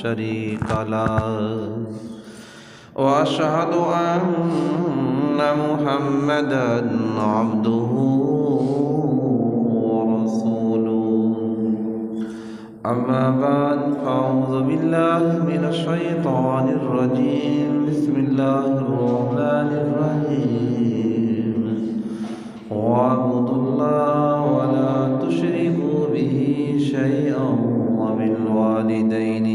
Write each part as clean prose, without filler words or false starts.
شريك له وأشهد أن محمدا عبده ورسوله أما بعد أعوذ بالله من الشيطان الرجيم بسم الله الرحمن الرحيم واعبدوا الله ولا تشركوا به شيئا وبالوالدين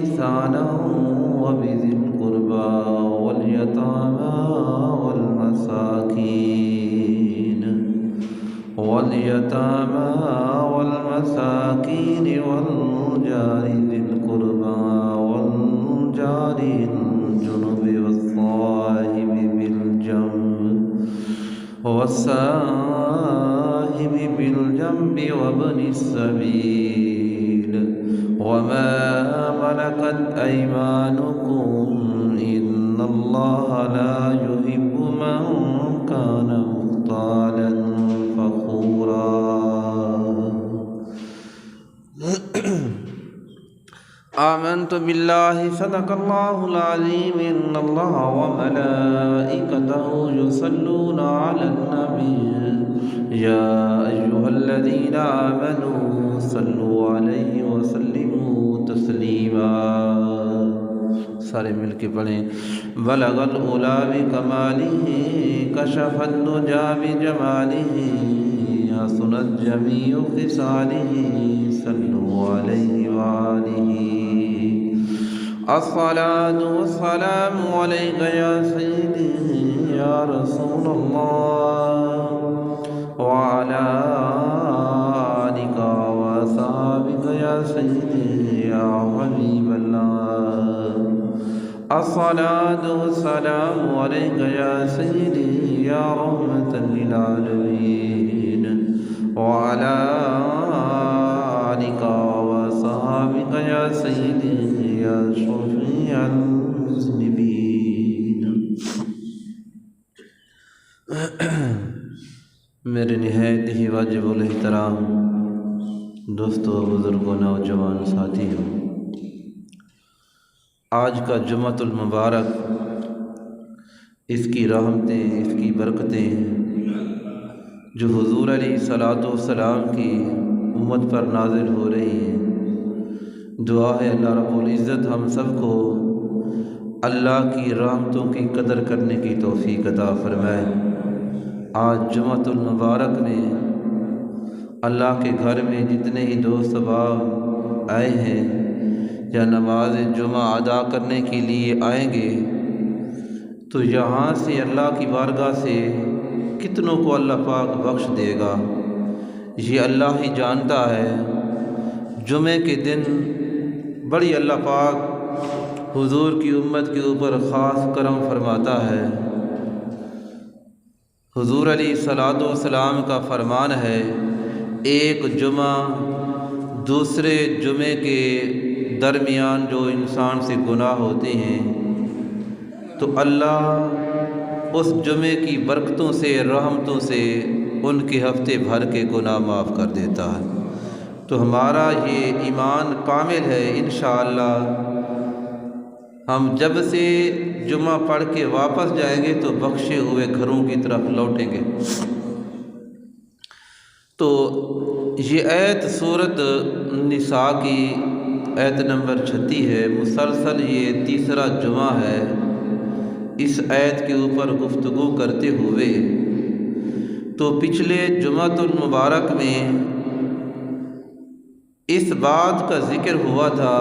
إحسانا وبذي القربى واليتامى والمساكين والجار ذي القربى والجار الجنب والصاحب بالجنب وابن السبيل وما ملكت أيمانكم إن الله لا يحب من كان مختالا فخورا آمنت بالله صدق الله العظيم إن الله وملائكته يصلون على النبي يا أيها الذين آمنوا صلوا عليه وسلموا تسليما سارے مل کے پڑھیں بلغ العلا بکمالہ کشف الدجى بجمالہ حسنت الجمیع خصالہ صلوا علیہ وآلہ الصلاة والسلام عليك يا سيدي يا رسول الله وعلى آلك وأصحابك يا سيدي يا حبيب الله الصلاة والسلام عليك يا سيدي يا رحمة للعالمين وعلى آلك وأصحابك يا سيدي يا شفيع المذنبين میرے نہایت ہی واجب الاحترام دوستو بزرگوں نوجوان ساتھیوں، آج کا جمعۃ المبارک اس کی رحمتیں، اس کی برکتیں جو حضور علیہ الصلوۃ والسلام کی امت پر نازل ہو رہی ہیں، دعا ہے اللہ رب العزت ہم سب کو اللہ کی رحمتوں کی قدر کرنے کی توفیق عطا فرمائے۔ آج جمعۃ المبارک میں اللہ کے گھر میں جتنے ہی دوست احباب آئے ہیں یا نماز جمعہ ادا کرنے کے لیے آئیں گے تو یہاں سے اللہ کی بارگاہ سے کتنوں کو اللہ پاک بخش دے گا، یہ اللہ ہی جانتا ہے۔ جمعے کے دن بڑی اللہ پاک حضور کی امت کے اوپر خاص کرم فرماتا ہے۔ حضور علیہ الصلوۃ والسلام کا فرمان ہے، ایک جمعہ دوسرے جمعے کے درمیان جو انسان سے گناہ ہوتے ہیں تو اللہ اس جمعے کی برکتوں سے، رحمتوں سے ان کے ہفتے بھر کے گناہ معاف کر دیتا ہے۔ تو ہمارا یہ ایمان کامل ہے، انشاءاللہ ہم جب سے جمعہ پڑھ کے واپس جائیں گے تو بخشے ہوئے گھروں کی طرف لوٹیں گے۔ تو یہ آیت سورۃ النساء کی آیت نمبر 36 ہے، مسلسل یہ تیسرا جمعہ ہے اس آیت کے اوپر گفتگو کرتے ہوئے۔ تو پچھلے جمعۃ المبارک میں اس بات کا ذکر ہوا تھا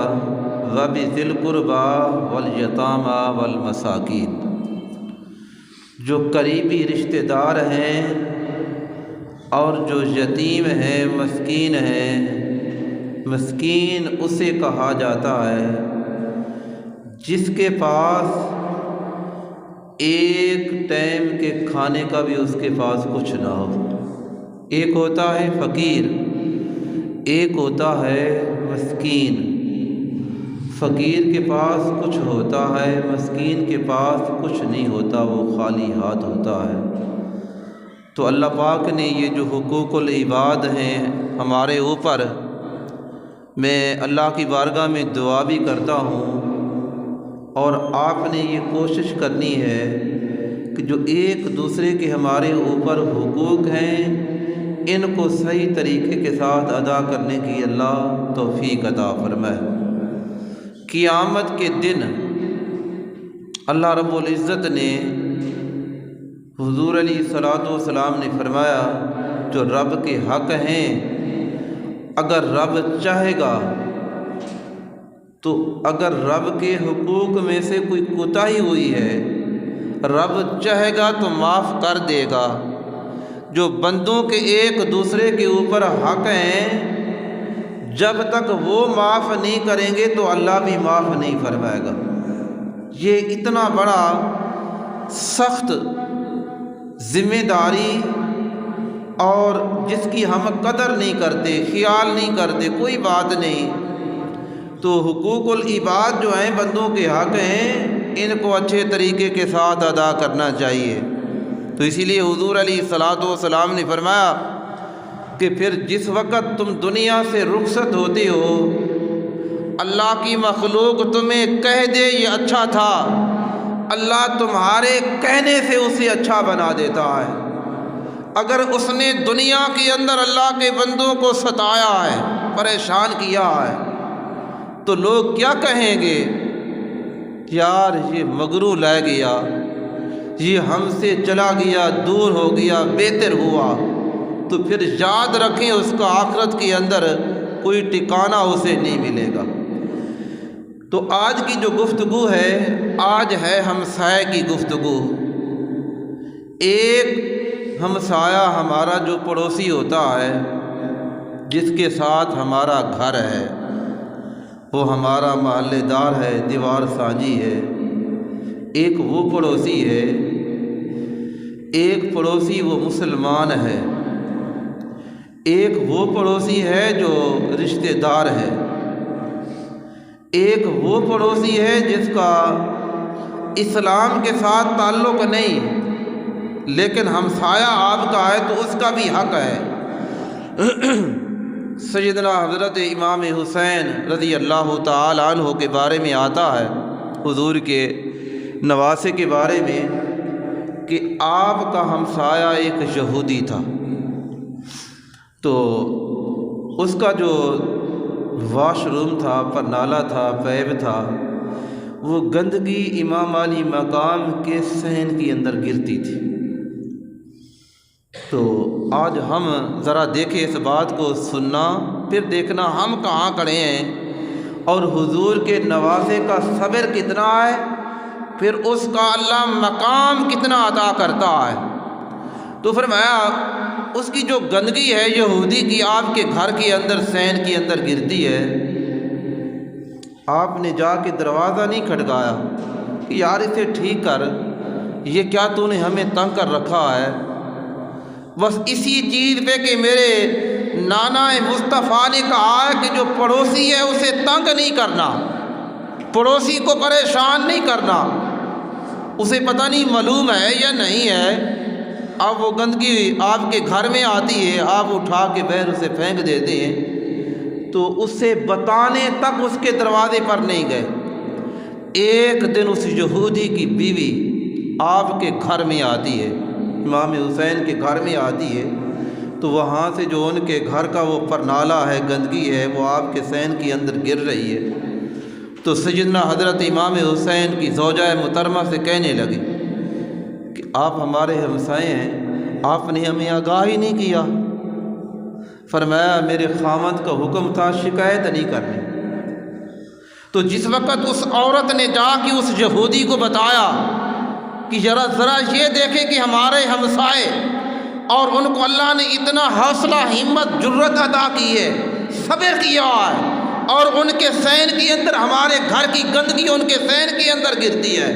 وَبِذِي الْقُرْبَىٰ وَالْيَتَامَىٰ وَالْمَسَاکِینِ، جو قریبی رشتہ دار ہیں اور جو یتیم ہیں، مسکین ہیں۔ مسکین اسے کہا جاتا ہے جس کے پاس ایک ٹائم کے کھانے کا بھی اس کے پاس کچھ نہ ہو۔ ایک ہوتا ہے فقیر، ایک ہوتا ہے مسکین۔ فقیر کے پاس کچھ ہوتا ہے، مسکین کے پاس کچھ نہیں ہوتا، وہ خالی ہاتھ ہوتا ہے۔ تو اللہ پاک نے یہ جو حقوق العباد ہیں ہمارے اوپر، میں اللہ کی بارگاہ میں دعا بھی کرتا ہوں، اور آپ نے یہ کوشش کرنی ہے کہ جو ایک دوسرے کے ہمارے اوپر حقوق ہیں ان کو صحیح طریقے کے ساتھ ادا کرنے کی اللہ توفیق عطا فرمائے۔ قیامت کے دن اللہ رب العزت نے حضور علیہ الصلوۃ والسلام نے فرمایا جو رب کے حق ہیں، اگر رب چاہے گا تو اگر رب کے حقوق میں سے کوئی کوتاہی ہوئی ہے، رب چاہے گا تو معاف کر دے گا۔ جو بندوں کے ایک دوسرے کے اوپر حق ہیں، جب تک وہ معاف نہیں کریں گے تو اللہ بھی معاف نہیں فرمائے گا۔ یہ اتنا بڑا سخت ذمہ داری اور جس کی ہم قدر نہیں کرتے، خیال نہیں کرتے، کوئی بات نہیں۔ تو حقوق العباد جو ہیں، بندوں کے حق ہیں، ان کو اچھے طریقے کے ساتھ ادا کرنا چاہیے۔ تو اسی لیے حضور علیہ الصلوۃ والسلام نے فرمایا کہ پھر جس وقت تم دنیا سے رخصت ہوتے ہو، اللہ کی مخلوق تمہیں کہہ دے یہ اچھا تھا، اللہ تمہارے کہنے سے اسے اچھا بنا دیتا ہے۔ اگر اس نے دنیا کے اندر اللہ کے بندوں کو ستایا ہے، پریشان کیا ہے، تو لوگ کیا کہیں گے؟ یار یہ مگرو لے گیا، یہ ہم سے چلا گیا، دور ہو گیا، بہتر ہوا۔ تو پھر یاد رکھیں اس کا آخرت کے اندر کوئی ٹھکانہ اسے نہیں ملے گا۔ تو آج کی جو گفتگو ہے، آج ہے ہمسائے کی گفتگو۔ ایک ہمسایہ ہمارا جو پڑوسی ہوتا ہے، جس کے ساتھ ہمارا گھر ہے، وہ ہمارا محلے دار ہے، دیوار سانجی ہے۔ ایک وہ پڑوسی ہے، ایک پڑوسی وہ مسلمان ہے، ایک وہ پڑوسی ہے جو رشتہ دار ہے، ایک وہ پڑوسی ہے جس کا اسلام کے ساتھ تعلق نہیں، لیکن ہمسایہ آپ کا ہے تو اس کا بھی حق ہے۔ سیدنا حضرت امام حسین رضی اللہ تعالی عنہ کے بارے میں آتا ہے، حضور کے نواسے کے بارے میں، کہ آپ کا ہمسایہ ایک یہودی تھا، تو اس کا جو واش روم تھا، پرنالہ تھا، پیب تھا، وہ گندگی امام علی مقام کے صحن کے اندر گرتی تھی۔ تو آج ہم ذرا دیکھیں اس بات کو، سننا پھر دیکھنا ہم کہاں کھڑے ہیں اور حضور کے نواسے کا صبر کتنا ہے، پھر اس کا اللہ مقام کتنا عطا کرتا ہے۔ تو فرمایا اس کی جو گندگی ہے یہودی کی آپ کے گھر کے اندر، صحن کے اندر گرتی ہے، آپ نے جا کے دروازہ نہیں کھٹکایا کہ یار اسے ٹھیک کر، یہ کیا تو نے ہمیں تنگ کر رکھا ہے؟ بس اسی چیز پہ کہ میرے نانا مصطفیٰ نے کہا ہے کہ جو پڑوسی ہے اسے تنگ نہیں کرنا، پڑوسی کو پریشان نہیں کرنا۔ اسے پتہ نہیں معلوم ہے یا نہیں ہے، اب وہ گندگی آپ کے گھر میں آتی ہے، آپ اٹھا کے باہر اسے پھینک دیتے ہیں، تو اس سے بتانے تک اس کے دروازے پر نہیں گئے۔ ایک دن اس یہودی کی بیوی آپ کے گھر میں آتی ہے، امام حسین کے گھر میں آتی ہے، تو وہاں سے جو ان کے گھر کا وہ پرنالہ ہے، گندگی ہے، وہ آپ کے صحن کے اندر گر رہی ہے۔ تو سیدنا حضرت امام حسین کی زوجہ محترمہ سے کہنے لگی کہ آپ ہمارے ہمسائے ہیں، آپ نے ہمیں آگاہ ہی نہیں کیا۔ فرمایا میرے خامد کا حکم تھا شکایت نہیں کرنی۔ تو جس وقت اس عورت نے جا کے اس یہودی کو بتایا کہ ذرا یہ دیکھیں کہ ہمارے ہمسائے، اور ان کو اللہ نے اتنا حوصلہ، ہمت، جرت عطا کی ہے، صبر کیا ہے، اور ان کے سین کے اندر ہمارے گھر کی گندگی ان کے سین کے اندر گرتی ہے،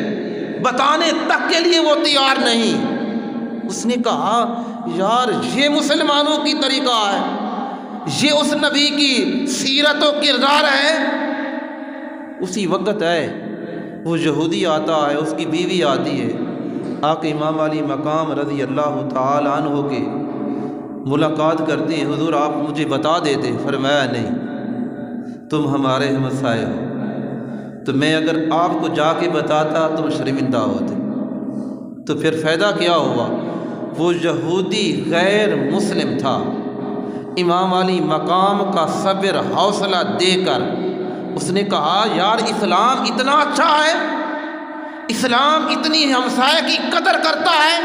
بتانے تک کے لیے وہ تیار نہیں۔ اس نے کہا یار یہ مسلمانوں کی طریقہ ہے، یہ اس نبی کی سیرت و کردار ہے۔ اسی وقت ہے وہ یہودی آتا ہے، اس کی بیوی آتی ہے، آ کے امام علی مقام رضی اللہ تعالی عنہ کے ملاقات کرتے ہیں، حضور آپ مجھے بتا دیتے۔ فرمایا نہیں، تم ہمارے ہمسائے ہو، تو میں اگر آپ کو جا کے بتاتا تم شرمندہ ہوتے، تو پھر فائدہ کیا ہوا؟ وہ یہودی غیر مسلم تھا، امام علی مقام کا صبر حوصلہ دے کر اس نے کہا یار اسلام اتنا اچھا ہے، اسلام اتنی ہمسائے کی قدر کرتا ہے،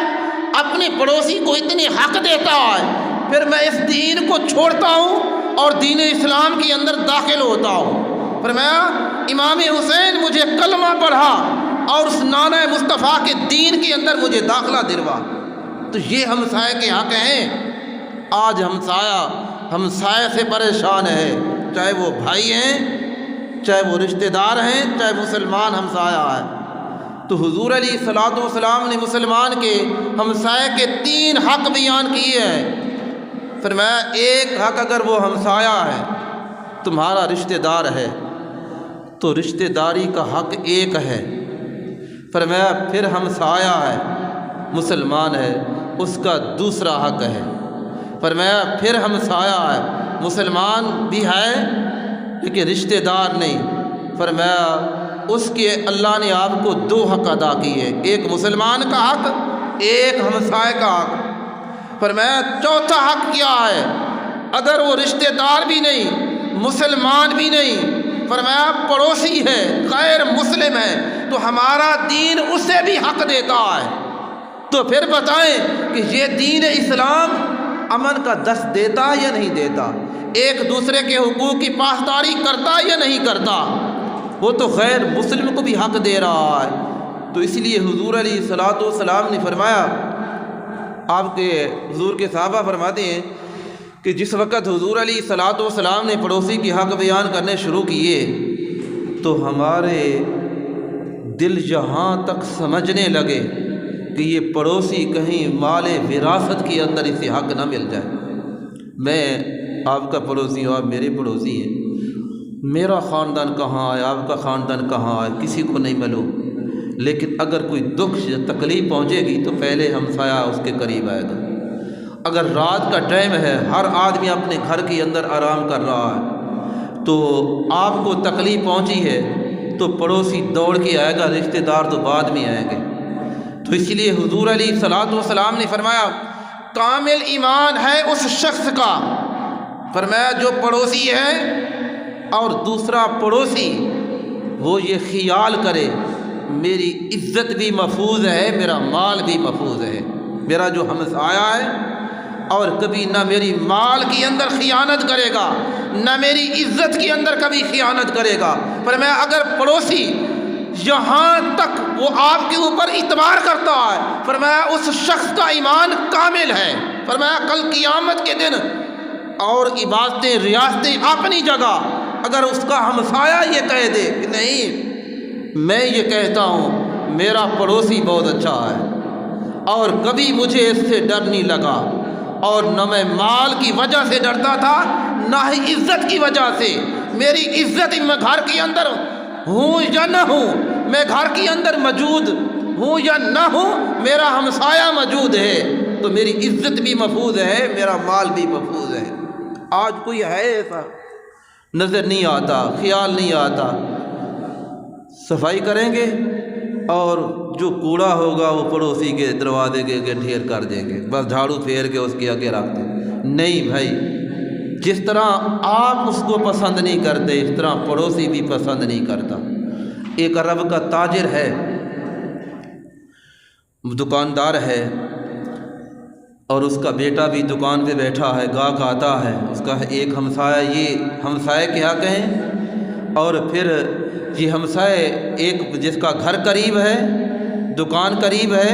اپنے پڑوسی کو اتنے حق دیتا ہے، پھر میں اس دین کو چھوڑتا ہوں اور دین اسلام کے اندر داخل ہوتا ہوں۔ فرمایا امام حسین مجھے کلمہ پڑھا اور اس نانہ مصطفیٰ کے دین کے اندر مجھے داخلہ دلوا۔ تو یہ ہمسائے کے حق ہیں۔ آج ہمسائے سے پریشان ہے، چاہے وہ بھائی ہیں، چاہے وہ رشتہ دار ہیں، چاہے مسلمان ہمسایہ ہے۔ تو حضور علیہ الصلوۃ والسلام نے مسلمان کے ہمسائے کے 3 حق بیان کیے ہیں۔ فرمایا ایک حق اگر وہ ہمسایہ ہے، تمہارا رشتہ دار ہے، تو رشتہ داری کا حق ایک ہے۔ فرمایا پھر ہمسایہ ہے، مسلمان ہے، اس کا دوسرا حق ہے۔ فرمایا پھر ہمسایہ ہے، مسلمان بھی ہے لیکن رشتہ دار نہیں۔ فرمایا اس کے اللہ نے آپ کو 2 حق ادا کیے، ایک مسلمان کا حق، ایک ہمسائے کا حق۔ فرمایا چوتھا حق کیا ہے؟ اگر وہ رشتہ دار بھی نہیں، مسلمان بھی نہیں، فرمایا پڑوسی ہے، غیر مسلم ہے، تو ہمارا دین اسے بھی حق دیتا ہے۔ تو پھر بتائیں کہ یہ دین اسلام امن کا دست دیتا یا نہیں دیتا؟ ایک دوسرے کے حقوق کی پاسداری کرتا یا نہیں کرتا؟ وہ تو غیر مسلم کو بھی حق دے رہا ہے۔ تو اس لیے حضور علیہ الصلوۃ والسلام نے فرمایا، آپ کے حضور کے صحابہ فرماتے ہیں کہ جس وقت حضور علیہ الصلوۃ والسلام نے پڑوسی کی حق بیان کرنے شروع کیے تو ہمارے دل یہاں تک سمجھنے لگے کہ یہ پڑوسی کہیں مال وراثت کے اندر اسے حق نہ مل جائے۔ میں آپ کا پڑوسی ہوں، آپ میرے پڑوسی ہیں، میرا خاندان کہاں ہے، آپ کا خاندان کہاں ہے، کسی کو نہیں معلوم، لیکن اگر کوئی دکھ یا تکلیف پہنچے گی تو پہلے ہمسایہ اس کے قریب آئے گا۔ اگر رات کا ٹائم ہے، ہر آدمی اپنے گھر کے اندر آرام کر رہا ہے، تو آپ کو تکلیف پہنچی ہے تو پڑوسی دوڑ کے آئے گا، رشتہ دار تو بعد میں آئیں گے۔ تو اس لیے حضور علیہ الصلوۃ والسلام نے فرمایا کامل ایمان ہے اس شخص کا، فرمایا جو پڑوسی ہے اور دوسرا پڑوسی وہ یہ خیال کرے میری عزت بھی محفوظ ہے، میرا مال بھی محفوظ ہے، میرا جو ہمسایہ ہے اور کبھی نہ میری مال کے اندر خیانت کرے گا، نہ میری عزت کے اندر کبھی خیانت کرے گا۔ فرمایا اگر پڑوسی یہاں تک وہ آپ کے اوپر اعتبار کرتا ہے، فرمایا اس شخص کا ایمان کامل ہے۔ فرمایا کل قیامت کے دن اور عبادتیں ریاستیں اپنی جگہ، اگر اس کا ہمسایہ یہ کہہ دے کہ نہیں میں یہ کہتا ہوں میرا پڑوسی بہت اچھا ہے اور کبھی مجھے اس سے ڈر نہیں لگا، اور نہ میں مال کی وجہ سے ڈرتا تھا نہ ہی عزت کی وجہ سے، میری عزت میں گھر کے اندر ہوں یا نہ ہوں، میں گھر کے اندر موجود ہوں یا نہ ہوں، میرا ہمسایہ موجود ہے تو میری عزت بھی محفوظ ہے، میرا مال بھی محفوظ ہے۔ آج کوئی ہے ایسا؟ نظر نہیں آتا، خیال نہیں آتا۔ صفائی کریں گے اور جو کوڑا ہوگا وہ پڑوسی کے دروازے کے ڈھیر کر دیں گے، بس جھاڑو پھیر کے اس کے آگے رکھ دیں۔ نہیں بھائی، جس طرح آپ اس کو پسند نہیں کرتے اس طرح پڑوسی بھی پسند نہیں کرتا۔ ایک عرب کا تاجر ہے، دکاندار ہے، اور اس کا بیٹا بھی دکان پہ بیٹھا ہے، گاہک آتا ہے، اس کا ایک ہمسایہ، یہ ہمسائے کے حق ہیں، اور پھر یہ ہمسائے ایک جس کا گھر قریب ہے، دکان قریب ہے،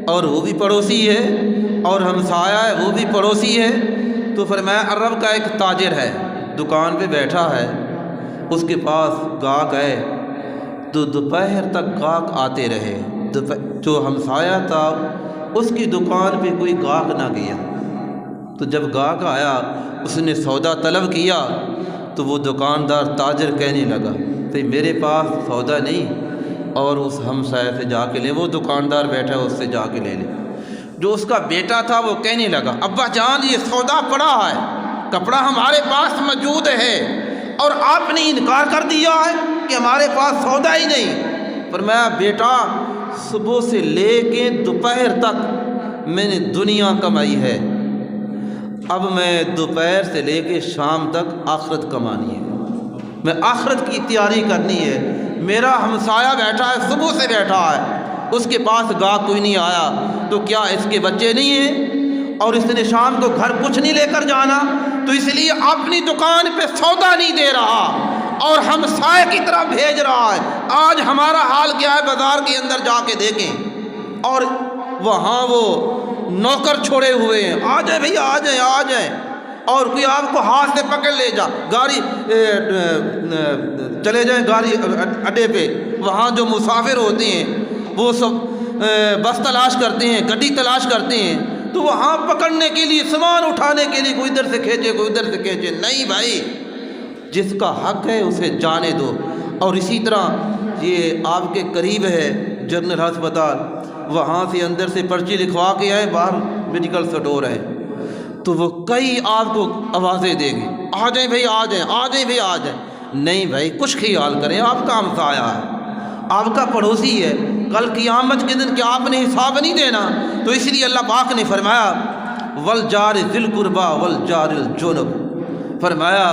اور وہ بھی پڑوسی ہے، اور ہمسایہ ہے وہ بھی پڑوسی ہے۔ تو فرمایا عرب کا ایک تاجر ہے، دکان پہ بیٹھا ہے، اس کے پاس گاہک ہے، تو دوپہر تک گاہک آتے رہے۔ جو ہمسایہ تھا اس کی دکان پہ کوئی گاہک نہ گیا، تو جب گاہک آیا اس نے سودا طلب کیا، تو وہ دکاندار تاجر کہنے لگا کہ میرے پاس سودا نہیں، اور اس ہمسایہ سے جا کے لے، وہ دکاندار بیٹھا ہے اس سے جا کے لے لے۔ جو اس کا بیٹا تھا وہ کہنے لگا ابا جان یہ سودا پڑا ہے، کپڑا ہمارے پاس موجود ہے، اور آپ نے انکار کر دیا ہے کہ ہمارے پاس سودا ہی نہیں۔ فرمایا بیٹا صبح سے لے کے دوپہر تک میں نے دنیا کمائی ہے، اب میں دوپہر سے لے کے شام تک آخرت کمانی ہے، میں آخرت کی تیاری کرنی ہے۔ میرا ہمسایہ بیٹھا ہے، صبح سے بیٹھا ہے، اس کے پاس گاہک کوئی نہیں آیا، تو کیا اس کے بچے نہیں ہیں؟ اور اس نے شام کو گھر کچھ نہیں لے کر جانا، تو اس لیے اپنی دکان پہ سودا نہیں دے رہا اور ہمسائے کی طرف بھیج رہا ہے۔ آج ہمارا حال کیا ہے؟ بازار کے اندر جا کے دیکھیں، اور وہاں وہ نوکر چھوڑے ہوئے ہیں، آ جائیں بھئی آ جائیں آ جائیں، اور کوئی آپ کو ہاتھ سے پکڑ لے جا، گاڑی چلے جائیں گاڑی اڈے پہ، وہاں جو مسافر ہوتے ہیں وہ سب بس تلاش کرتے ہیں، گڈی تلاش کرتے ہیں، تو وہاں پکڑنے کے لیے، سامان اٹھانے کے لیے کوئی ادھر سے کھینچے کوئی ادھر سے کھینچے۔ نہیں بھائی، جس کا حق ہے اسے جانے دو۔ اور اسی طرح یہ آپ کے قریب ہے جنرل ہسپتال، وہاں سے اندر سے پرچی لکھوا کے آئے، باہر میڈیکل سٹور ہے، تو وہ کئی آپ کو آوازیں دے گی، آ جائیں بھائی آ جائیں آ جائیں بھائی آ جائیں۔ نہیں بھائی، کچھ خیال کریں، آپ کا ہمسایہ ہے، آپ کا پڑوسی ہے، کل قیامت کے دن کیا آپ نے حساب نہیں دینا؟ تو اس لیے اللہ پاک نے فرمایا والجار ذی القربی والجار الجنب، فرمایا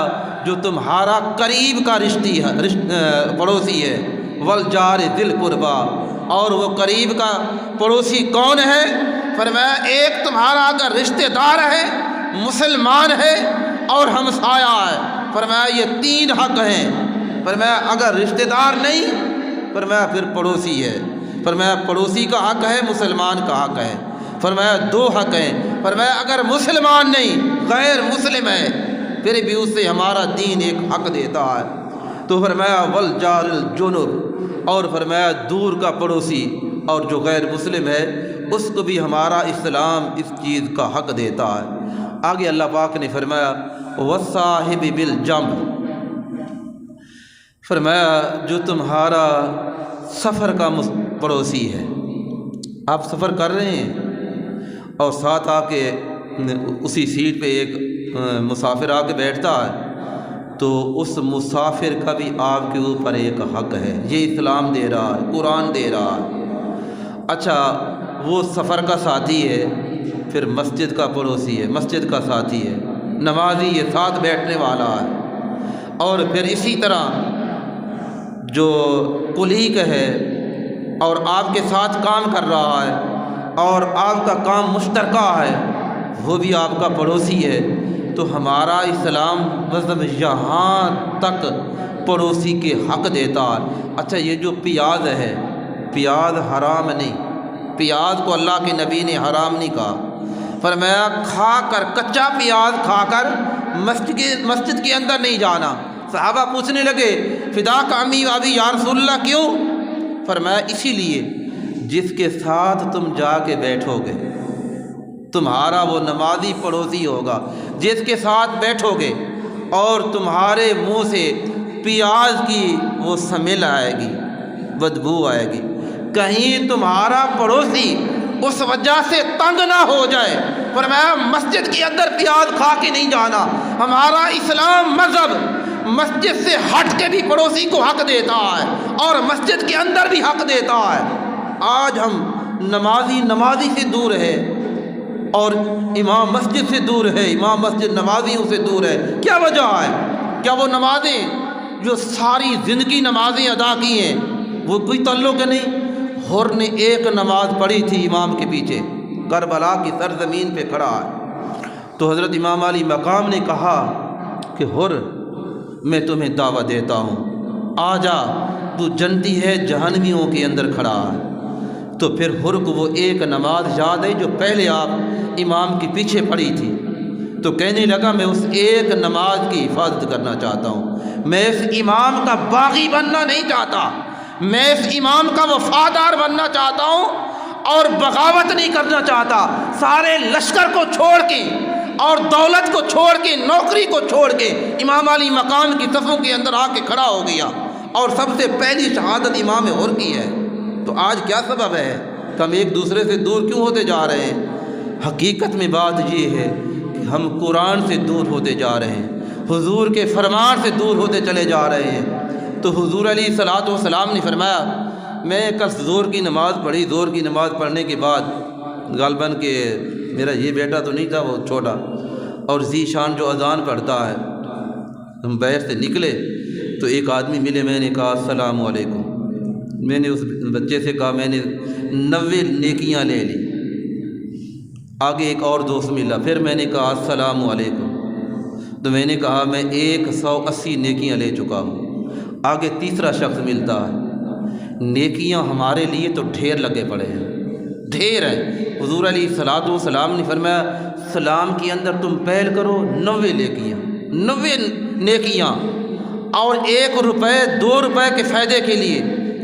جو تمہارا قریب کا رشتی ہے، پڑوسی ہے، والجار ذی القربی، اور وہ قریب کا پڑوسی کون ہے؟ فرمایا ایک تمہارا اگر رشتہ دار ہے، مسلمان ہے، اور ہمسایہ ہے، فرمایا یہ تین حق ہیں۔ فرمایا اگر رشتہ دار نہیں، فرمایا پھر پڑوسی ہے، فرمایا پڑوسی کا حق ہے، مسلمان کا حق ہے، فرمایا دو حق ہیں۔ فرمایا اگر مسلمان نہیں، غیر مسلم ہے، پھر بھی اس سے ہمارا دین ایک حق دیتا ہے۔ تو فرمایا والجار الجنب، اور فرمایا دور کا پڑوسی اور جو غیر مسلم ہے اس کو بھی ہمارا اسلام اس چیز کا حق دیتا ہے۔ آگے اللہ پاک نے فرمایا والصاحب بالجنب، فرمایا جو تمہارا سفر کا پڑوسی ہے، آپ سفر کر رہے ہیں اور ساتھ آ کے اسی سیٹ پہ ایک مسافر آ کے بیٹھتا ہے، تو اس مسافر کا بھی آپ کے اوپر ایک حق ہے، یہ اسلام دے رہا ہے، قرآن دے رہا ہے۔ اچھا، وہ سفر کا ساتھی ہے، پھر مسجد کا پڑوسی ہے، مسجد کا ساتھی ہے، نمازی ہے، ساتھ بیٹھنے والا ہے، اور پھر اسی طرح جو کلیگ ہے اور آپ کے ساتھ کام کر رہا ہے اور آپ کا کام مشترکہ ہے، وہ بھی آپ کا پڑوسی ہے۔ تو ہمارا اسلام مذہب یہاں تک پڑوسی کے حق دیتا ہے۔ اچھا، یہ جو پیاز ہے، پیاز حرام نہیں، پیاز کو اللہ کے نبی نے حرام نہیں کہا، فرمایا کھا کر، کچا پیاز کھا کر مسجد کے اندر نہیں جانا۔ صحابہ پوچھنے لگے فداک امی و ابی یا رسول اللہ، کیوں؟ فرمایا اسی لیے جس کے ساتھ تم جا کے بیٹھو گے، تمہارا وہ نمازی پڑوسی ہوگا، جس کے ساتھ بیٹھو گے اور تمہارے منہ سے پیاز کی وہ سمیل آئے گی، بدبو آئے گی، کہیں تمہارا پڑوسی اس وجہ سے تنگ نہ ہو جائے۔ فرمایا مسجد کے اندر پیاز کھا کے نہیں جانا۔ ہمارا اسلام مذہب مسجد سے ہٹ کے بھی پڑوسی کو حق دیتا ہے اور مسجد کے اندر بھی حق دیتا ہے۔ آج ہم نمازی سے دور ہے اور امام مسجد سے دور ہے، امام مسجد نمازیوں سے دور ہے۔ کیا وجہ ہے؟ کیا وہ نمازیں جو ساری زندگی نمازیں ادا کی ہیں وہ کوئی تعلق نہیں؟ حر نے ایک نماز پڑھی تھی امام کے پیچھے، کربلا کی سرزمین پہ کھڑا ہے۔ تو حضرت امام علی مقام نے کہا کہ حر میں تمہیں دعوت دیتا ہوں، آ جا، تو جنتی ہے جہنمیوں کے اندر کھڑا ہے۔ تو پھر حر کو وہ ایک نماز یاد ہے جو پہلے آپ امام کے پیچھے پڑھی تھی، تو کہنے لگا میں اس ایک نماز کی حفاظت کرنا چاہتا ہوں، میں اس امام کا باغی بننا نہیں چاہتا، میں اس امام کا وفادار بننا چاہتا ہوں اور بغاوت نہیں کرنا چاہتا۔ سارے لشکر کو چھوڑ کے اور دولت کو چھوڑ کے، نوکری کو چھوڑ کے امام علی مقام کی صفوں کے اندر آ کے کھڑا ہو گیا، اور سب سے پہلی شہادت امام حر کی ہے۔ تو آج کیا سبب ہے کہ ہم ایک دوسرے سے دور کیوں ہوتے جا رہے ہیں؟ حقیقت میں بات یہ ہے کہ ہم قرآن سے دور ہوتے جا رہے ہیں، حضور کے فرمان سے دور ہوتے چلے جا رہے ہیں۔ تو حضور علیہ الصلوۃ والسلام نے فرمایا، میں کل زور کی نماز پڑھی، زور کی نماز پڑھنے کے بعد غالباً کہ میرا یہ بیٹا تو نہیں تھا، وہ چھوٹا اور ذی شان جو اذان پڑھتا ہے، ہم بیت سے نکلے تو ایک آدمی ملے، میں نے کہا السلام علیکم، میں نے اس بچے سے کہا میں نے 90 نیکیاں لے لی۔ آگے ایک اور دوست ملا، پھر میں نے کہا السلام علیکم، تو میں نے کہا میں 180 نیکیاں لے چکا ہوں۔ آگے تیسرا شخص ملتا ہے، نیکیاں ہمارے لیے تو ڈھیر لگے پڑے ہیں، ڈھیر ہیں۔ حضور علیہ الصلوۃ والسلام نے فرمایا سلام کے اندر تم پہل کرو 90 نیکیاں، 90 نیکیاں، اور 1 روپے 2 روپے کے فائدے کے لیے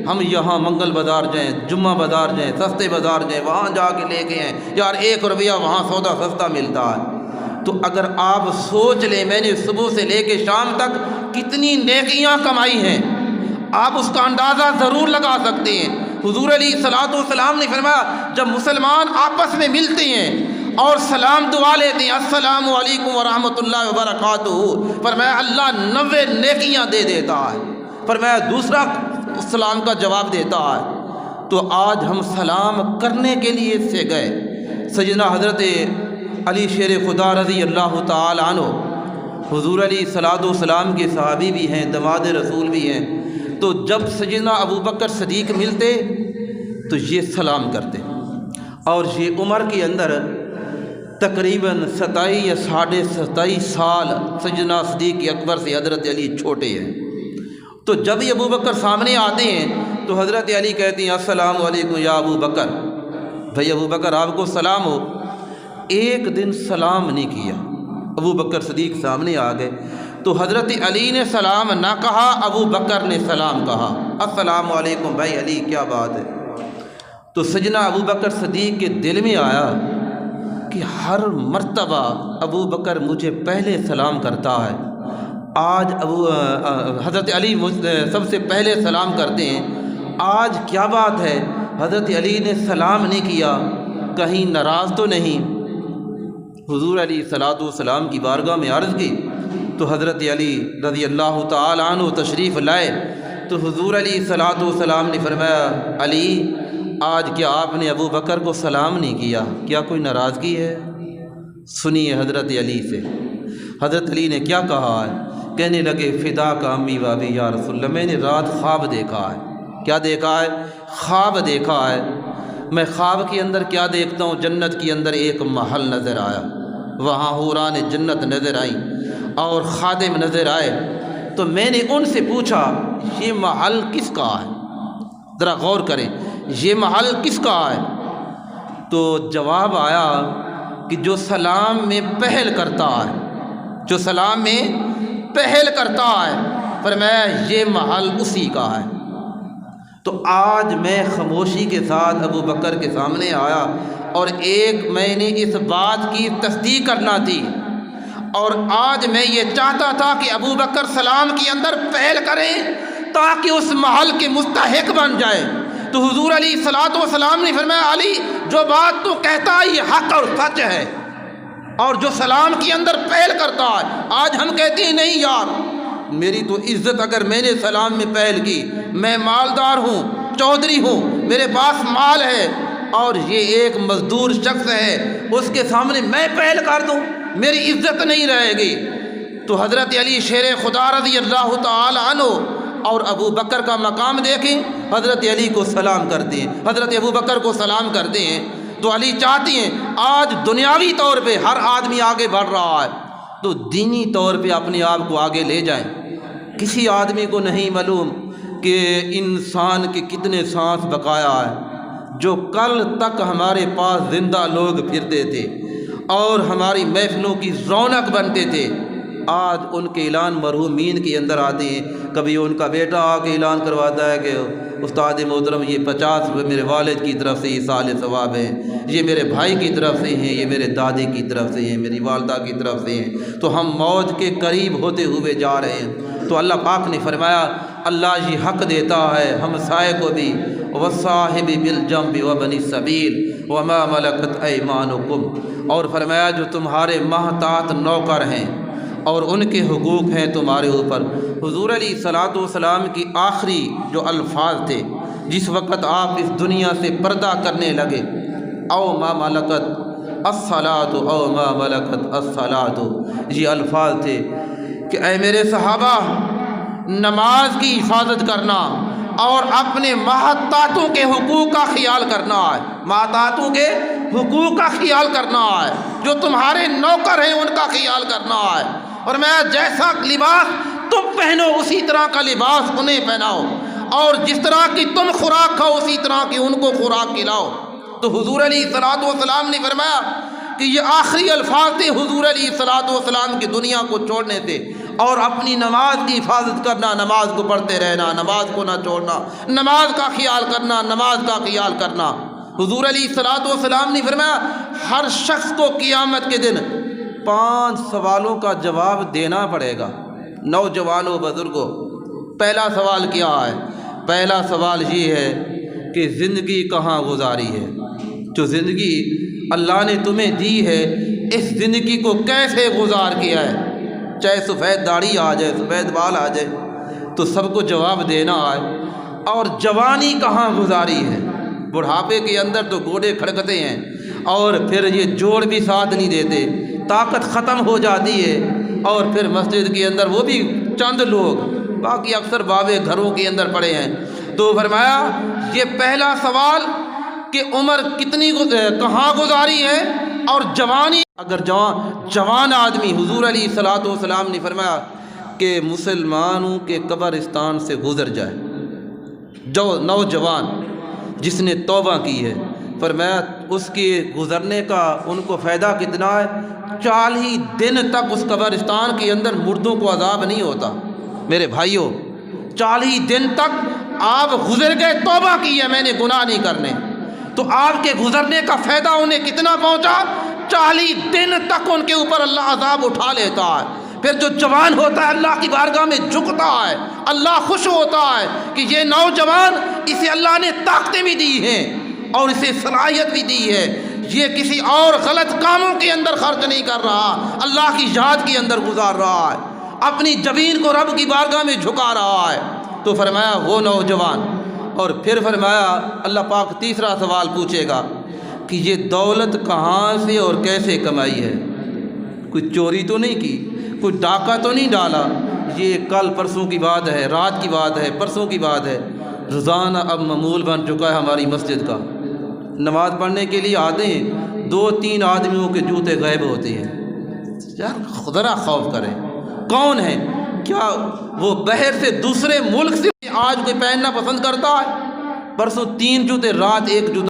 ہم یہاں منگل بازار جائیں، جمعہ بازار جائیں، سستے بازار جائیں، وہاں جا کے لے کے آئیں، یار 1 روپیہ وہاں سودا سستا ملتا ہے۔ تو اگر آپ سوچ لیں میں نے صبح سے لے کے شام تک کتنی نیکیاں کمائی ہیں، آپ اس کا اندازہ ضرور لگا سکتے ہیں۔ حضور علیہ الصلوۃ والسلام نے فرمایا جب مسلمان آپس میں ملتے ہیں اور سلام دعا لیتے ہیں السلام علیکم ورحمۃ اللہ وبرکاتہ، فرمایا اللہ 90 نیکیاں دے دیتا ہے، فرمایا دوسرا سلام کا جواب دیتا ہے۔ تو آج ہم سلام کرنے کے لیے سے گئے۔ سیدنا حضرت علی شیر خدا رضی اللہ تعالی عنہ حضور علیہ الصلوۃ والسلام کے صحابی بھی ہیں، داماد رسول بھی ہیں، تو جب سیدنا ابو بکر صدیق ملتے تو یہ سلام کرتے، اور یہ عمر کے اندر تقریباً 27 یا 27.5 سال سیدنا صدیق اکبر سے حضرت علی چھوٹے ہیں۔ تو جب یہ ابو بکر سامنے آتے ہیں تو حضرت علی کہتے ہیں السلام علیکم یا ابو بکر، بھائی ابو بکر آپ کو سلام ہو۔ ایک دن سلام نہیں کیا، ابو بکر صدیق سامنے آ گئے تو حضرت علی نے سلام نہ کہا، ابو بکر نے سلام کہا السلام علیکم۔ بھائی علی کیا بات ہے؟ تو سیدنا ابو بکر صدیق کے دل میں آیا کہ ہر مرتبہ ابو بکر مجھے پہلے سلام کرتا ہے، آج حضرت علی سب سے پہلے سلام کرتے ہیں، آج کیا بات ہے؟ حضرت علی نے سلام نہیں کیا، کہیں ناراض تو نہیں؟ حضور علیہ الصلوۃ والسلام کی بارگاہ میں عرض کی تو حضرت علی رضی اللہ تعالی عنہ تشریف لائے تو حضور علیہ الصلوۃ والسلام نے فرمایا علی آج کیا آپ نے ابو بکر کو سلام نہیں کیا، کیا کوئی ناراضگی ہے؟ سنیے حضرت علی سے، حضرت علی نے کیا کہا ہے؟ کہنے لگے فدا کا امی بابی یا رسول اللہ، میں نے رات خواب دیکھا ہے۔ کیا دیکھا ہے؟ خواب دیکھا ہے۔ میں خواب کے اندر کیا دیکھتا ہوں؟ جنت کے اندر ایک محل نظر آیا، وہاں حوران جنت نظر آئیں اور خادم نظر آئے، تو میں نے ان سے پوچھا یہ محل کس کا ہے؟ ذرا غور کریں، یہ محل کس کا ہے؟ تو جواب آیا کہ جو سلام میں پہل کرتا ہے، جو سلام میں پہل کرتا ہے، فرمایا یہ محل اسی کا ہے۔ تو آج میں خاموشی کے ساتھ ابو بکر کے سامنے آیا اور میں نے اس بات کی تصدیق کرنا تھی، اور آج میں یہ چاہتا تھا کہ ابو بکر سلام کے اندر پہل کریں تاکہ اس محل کے مستحق بن جائے۔ تو حضور علیہ الصلوۃ والسلام نے فرمایا علی جو بات تو کہتا ہے یہ حق اور سچ ہے، اور جو سلام کے اندر پہل کرتا ہے، آج ہم کہتے ہیں نہیں یار میری تو عزت، اگر میں نے سلام میں پہل کی، میں مالدار ہوں، چودھری ہوں، میرے پاس مال ہے، اور یہ ایک مزدور شخص ہے اس کے سامنے میں پہل کر دوں، میری عزت نہیں رہے گی۔ تو حضرت علی شیر خدا رضی اللہ تعالی عنہ اور ابو بکر کا مقام دیکھیں، حضرت علی کو سلام کرتے ہیں، حضرت ابو بکر کو سلام کرتے ہیں۔ تو علی چاہتی ہیں آج دنیاوی طور پہ ہر آدمی آگے بڑھ رہا ہے تو دینی طور پہ اپنے آپ کو آگے لے جائیں۔ کسی آدمی کو نہیں معلوم کہ انسان کے کتنے سانس بقایا ہے۔ جو کل تک ہمارے پاس زندہ لوگ پھرتے تھے اور ہماری محفلوں کی رونق بنتے تھے، آج ان کے اعلان مرحومین کے اندر آتے ہیں۔ کبھی ان کا بیٹا آ کے اعلان کرواتا ہے کہ استاد محترم یہ 50 روپے میرے والد کی طرف سے یہ سال ثواب ہے، یہ میرے بھائی کی طرف سے ہیں، یہ میرے دادی کی طرف سے ہیں، میری والدہ کی طرف سے ہیں، تو ہم موت کے قریب ہوتے ہوئے جا رہے ہیں۔ تو اللہ پاک نے فرمایا اللہ یہ حق دیتا ہے ہمسائے کو بھی، وصاحب بالجنب وابن السبیل وما ملکت ایمانکم، اور فرمایا جو تمہارے محتاط نوکر ہیں اور ان کے حقوق ہیں تمہارے اوپر۔ حضور علیہ الصلوۃ والسلام کی آخری جو الفاظ تھے جس وقت آپ اس دنیا سے پردہ کرنے لگے، او ما ملکت الصلاۃ او ما ملکت الصلاۃ، یہ الفاظ تھے کہ اے میرے صحابہ نماز کی حفاظت کرنا اور اپنے محتاطوں کے حقوق کا خیال کرنا ہے، محتاطوں کے حقوق کا خیال کرنا ہے، جو تمہارے نوکر ہیں ان کا خیال کرنا ہے، اور میں جیسا لباس تم پہنو اسی طرح کا لباس انہیں پہناؤ، اور جس طرح کی تم خوراک کھاؤ اسی طرح کی ان کو خوراک کھلاؤ۔ تو حضور علیہ الصلوۃ والسلام نے فرمایا کہ یہ آخری الفاظ تھے حضور علیہ الصلوۃ والسلام کی دنیا کو چھوڑنے تھے، اور اپنی نماز کی حفاظت کرنا، نماز کو پڑھتے رہنا، نماز کو نہ چھوڑنا، نماز کا خیال کرنا، نماز کا خیال کرنا۔ حضور علیہ الصلوۃ والسلام نے فرمایا ہر شخص کو قیامت کے دن 5 سوالوں کا جواب دینا پڑے گا۔ نوجوانوں بزرگوں، پہلا سوال کیا ہے؟ پہلا سوال یہ ہے کہ زندگی کہاں گزاری ہے؟ جو زندگی اللہ نے تمہیں دی ہے اس زندگی کو کیسے گزار کیا ہے؟ چاہے سفید داڑھی آ جائے، سفید بال آ جائے، تو سب کو جواب دینا ہے۔ اور جوانی کہاں گزاری ہے؟ بڑھاپے کے اندر تو گوڑے کھڑکتے ہیں اور پھر یہ جوڑ بھی ساتھ نہیں دیتے، طاقت ختم ہو جاتی ہے، اور پھر مسجد کے اندر وہ بھی چند لوگ، باقی اکثر بابے گھروں کے اندر پڑے ہیں۔ تو فرمایا یہ پہلا سوال کہ عمر کتنی کہاں گزاری ہے، اور جوانی اگر جوان آدمی، حضور علیہ الصلوۃ والسلام نے فرمایا کہ مسلمانوں کے قبرستان سے گزر جائے، جو نوجوان جس نے توبہ کی ہے، فرمایا اس کے گزرنے کا ان کو فائدہ کتنا ہے؟ 40 دن تک اس قبرستان کے اندر مردوں کو عذاب نہیں ہوتا۔ میرے بھائیوں 40 دن تک آپ گزر گئے، توبہ کی ہے میں نے گناہ نہیں کرنے، تو آپ کے گزرنے کا فائدہ انہیں کتنا پہنچا؟ 40 دن تک ان کے اوپر اللہ عذاب اٹھا لیتا ہے۔ پھر جو جوان ہوتا ہے اللہ کی بارگاہ میں جھکتا ہے، اللہ خوش ہوتا ہے کہ یہ نوجوان، اسے اللہ نے طاقتیں بھی دی ہیں اور اسے صلاحیت بھی دی ہے، یہ کسی اور غلط کاموں کے اندر خرچ نہیں کر رہا، اللہ کی یاد کے اندر گزار رہا ہے، اپنی جبین کو رب کی بارگاہ میں جھکا رہا ہے۔ تو فرمایا وہ نوجوان، اور پھر فرمایا اللہ پاک تیسرا سوال پوچھے گا کہ یہ دولت کہاں سے اور کیسے کمائی ہے؟ کوئی چوری تو نہیں کی، کوئی ڈاکہ تو نہیں ڈالا، یہ کل پرسوں کی بات ہے، رات کی بات ہے، پرسوں کی بات ہے۔ روزانہ اب معمول بن چکا ہے ہماری مسجد کا، نماز پڑھنے کے لیے آتے ہیں 2-3 آدمیوں کے جوتے غائب ہوتے ہیں۔ یار ذرا خوف کریں، کون ہے؟ کیا وہ باہر سے دوسرے ملک سے آج کوئی پہننا پسند کرتا ہے؟ پرسوں 3 جوتے، رات 1 جوتا